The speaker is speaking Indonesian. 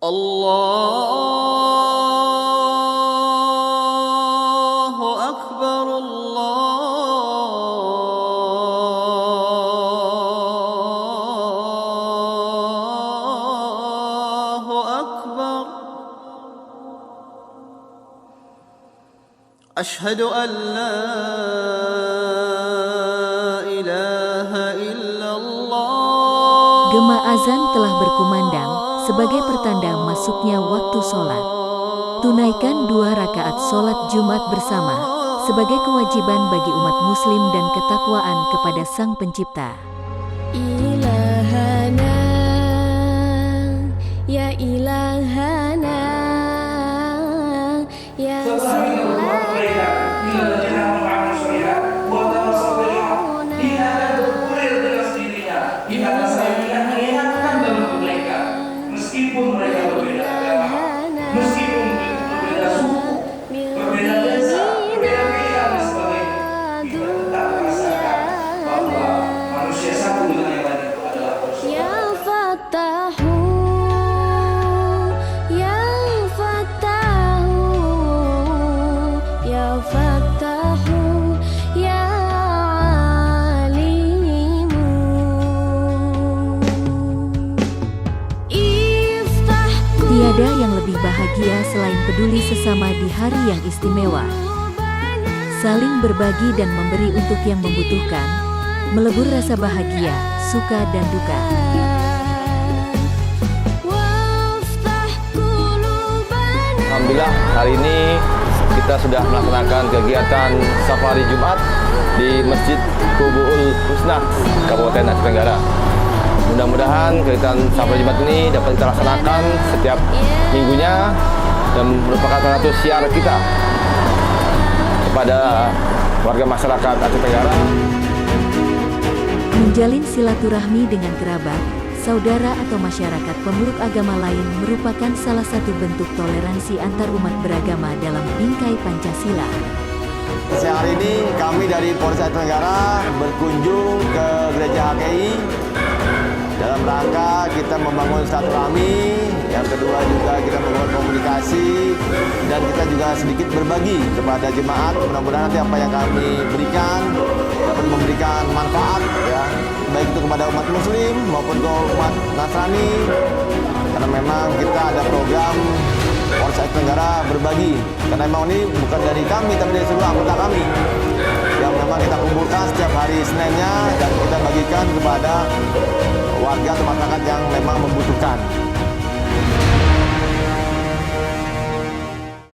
Allahu Akbar, Allahu Akbar. Ashhadu an la ilaha illallah. Gema azan telah berkumandang sebagai pertanda masuknya waktu sholat. Tunaikan 2 rakaat sholat Jumat bersama sebagai kewajiban bagi umat muslim dan ketakwaan kepada Sang Pencipta. Ilahana, ya ilahana, ya meskipun mereka berbeda agama, meskipun berbeda suku, berbeda desa, berbeda pilihan dan sebagainya, kita tetap merasakan bahwa manusia satu dengan yang lain itu adalah Rasulullah. Ya Fatahu, ya Fatahu, ya Fatahu, ya Alimu. Tiada yang lebih bahagia selain peduli sesama di hari yang istimewa. Saling berbagi dan memberi untuk yang membutuhkan, melebur rasa bahagia, suka dan duka. Alhamdulillah hari ini kita sudah melaksanakan kegiatan safari Jumat di Masjid Qubuul Husna, Kabupaten Aceh Tenggara. Mudah-mudahan kegiatan safari Jumat ini dapat kita laksanakan setiap minggunya dan merupakan salah satu syiar kita kepada warga masyarakat Aceh Tenggara. Menjalin silaturahmi dengan kerabat, saudara atau masyarakat pemeluk agama lain merupakan salah satu bentuk toleransi antar umat beragama dalam bingkai Pancasila. Siang hari ini kami dari Polres Aceh Tenggara berkunjung ke Gereja HKI dalam rangka kita membangun silaturahmi, yang kedua juga kita membangun komunikasi, dan kita juga sedikit berbagi kepada jemaat. Mudah-mudahan nanti apa yang kami berikan dapat memberikan manfaat, ya, baik itu kepada umat muslim maupun ke umat Nasrani, karena memang kita ada program Polres Aceh Tenggara berbagi, karena memang ini bukan dari kami tapi dari seluruh anggota kami yang memang kita kumpulkan setiap hari Seninnya dan kita bagikan kepada warga atau masyarakat yang memang membutuhkan.